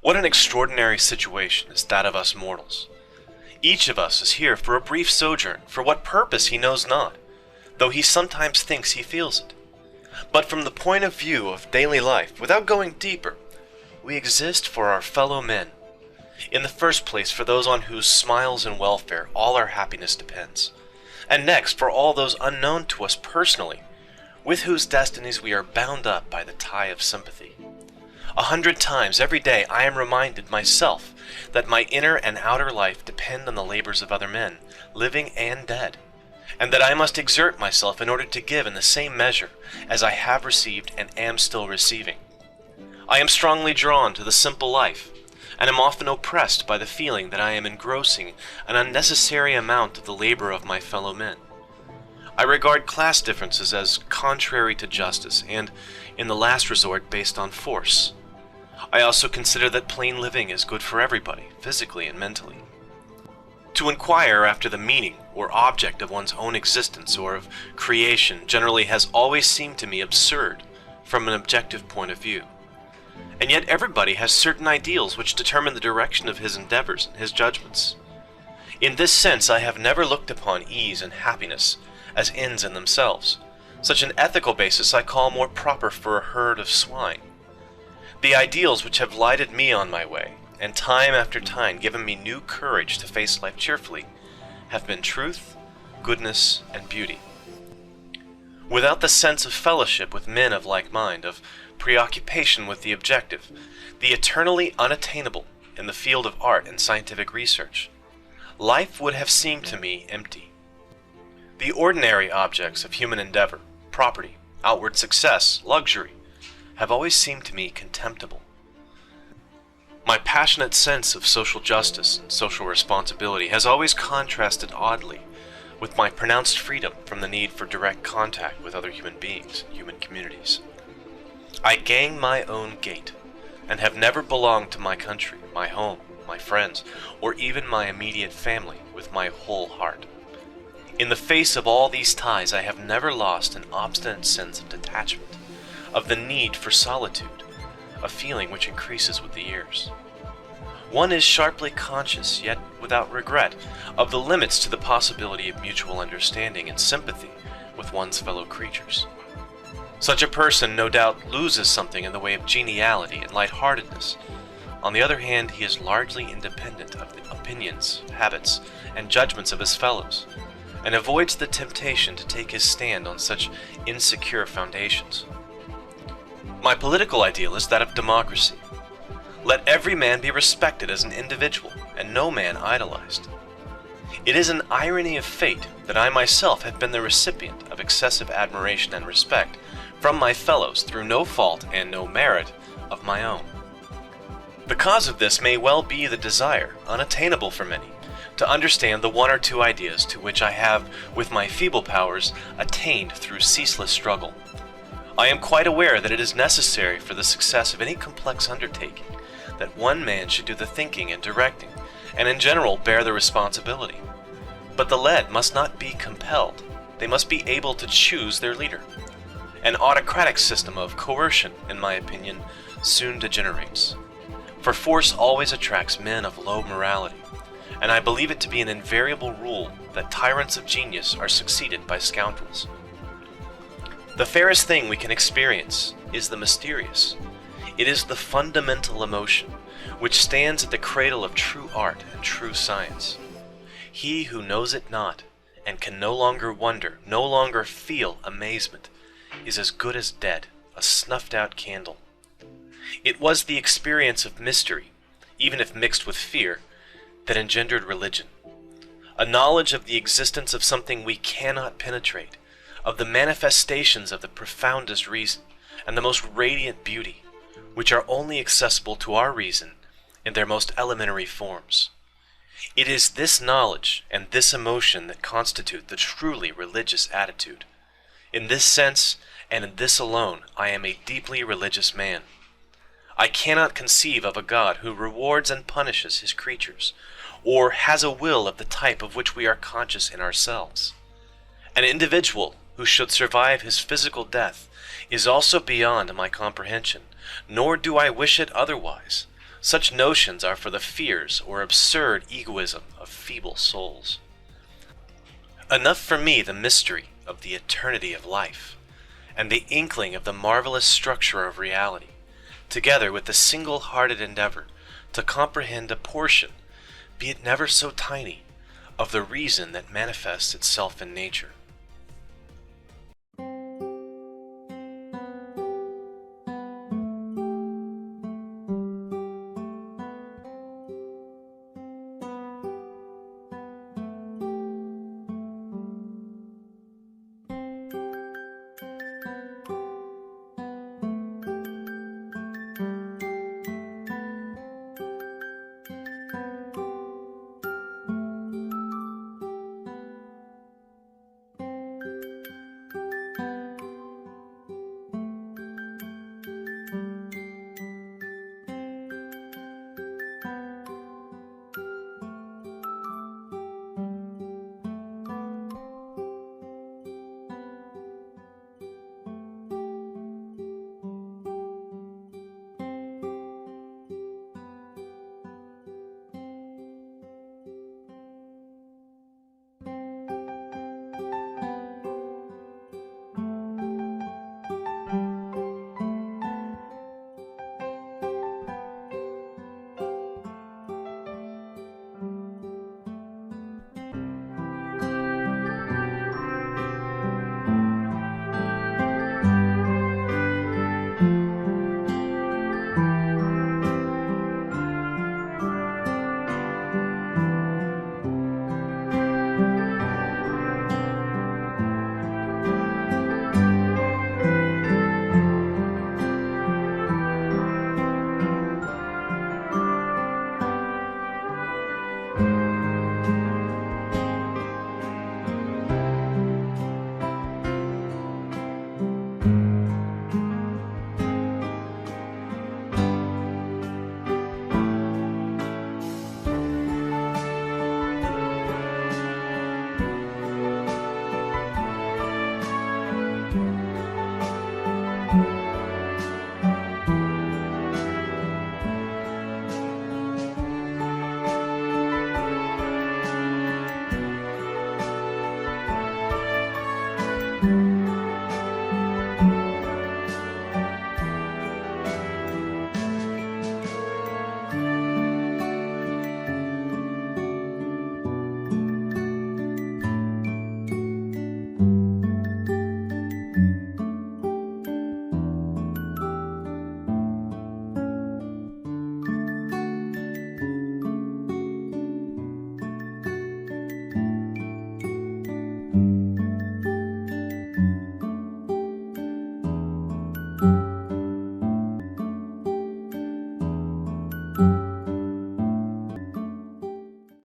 What an extraordinary situation is that of us mortals. Each of us is here for a brief sojourn, for what purpose he knows not, though he sometimes thinks he feels it. But from the point of view of daily life, without going deeper, we exist for our fellow men. In the first place, for those on whose smiles and welfare all our happiness depends. And next, for all those unknown to us personally, with whose destinies we are bound up by the tie of sympathy. 100 times every day I am reminded myself that my inner and outer life depend on the labors of other men, living and dead, and that I must exert myself in order to give in the same measure as I have received and am still receiving. I am strongly drawn to the simple life, and am often oppressed by the feeling that I am engrossing an unnecessary amount of the labor of my fellow men. I regard class differences as contrary to justice and, in the last resort, based on force. I also consider that plain living is good for everybody, physically and mentally. To inquire after the meaning or object of one's own existence or of creation generally has always seemed to me absurd from an objective point of view. And yet everybody has certain ideals which determine the direction of his endeavors and his judgments. In this sense, I have never looked upon ease and happiness as ends in themselves. Such an ethical basis I call more proper for a herd of swine. The ideals which have lighted me on my way, and time after time given me new courage to face life cheerfully, have been truth, goodness, and beauty. Without the sense of fellowship with men of like mind, of preoccupation with the objective, the eternally unattainable in the field of art and scientific research, life would have seemed to me empty. The ordinary objects of human endeavor, property, outward success, luxury, have always seemed to me contemptible. My passionate sense of social justice and social responsibility has always contrasted oddly with my pronounced freedom from the need for direct contact with other human beings and human communities. I gang my own gait, and have never belonged to my country, my home, my friends, or even my immediate family with my whole heart. In the face of all these ties, I have never lost an obstinate sense of detachment, of the need for solitude, a feeling which increases with the years. One is sharply conscious, yet without regret, of the limits to the possibility of mutual understanding and sympathy with one's fellow creatures. Such a person no doubt loses something in the way of geniality and lightheartedness. On the other hand, he is largely independent of the opinions, habits, and judgments of his fellows, and avoids the temptation to take his stand on such insecure foundations. My political ideal is that of democracy. Let every man be respected as an individual, and no man idolized. It is an irony of fate that I myself have been the recipient of excessive admiration and respect from my fellows through no fault and no merit of my own. The cause of this may well be the desire, unattainable for many, to understand the one or two ideas to which I have, with my feeble powers, attained through ceaseless struggle. I am quite aware that it is necessary for the success of any complex undertaking that one man should do the thinking and directing, and in general bear the responsibility. But the led must not be compelled. They must be able to choose their leader. An autocratic system of coercion, in my opinion, soon degenerates. For force always attracts men of low morality, and I believe it to be an invariable rule that tyrants of genius are succeeded by scoundrels. The fairest thing we can experience is the mysterious. It is the fundamental emotion which stands at the cradle of true art and true science. He who knows it not, and can no longer wonder, no longer feel amazement, is as good as dead, a snuffed-out candle. It was the experience of mystery, even if mixed with fear, that engendered religion. A knowledge of the existence of something we cannot penetrate, of the manifestations of the profoundest reason and the most radiant beauty, which are only accessible to our reason in their most elementary forms. It is this knowledge and this emotion that constitute the truly religious attitude. In this sense, and in this alone, I am a deeply religious man. I cannot conceive of a God who rewards and punishes his creatures, or has a will of the type of which we are conscious in ourselves. An individual who should survive his physical death is also beyond my comprehension, nor do I wish it otherwise, Such notions are for the fears or absurd egoism of feeble souls. Enough for me the mystery of the eternity of life, and the inkling of the marvelous structure of reality, together with the single-hearted endeavor to comprehend a portion, be it never so tiny, of the reason that manifests itself in nature.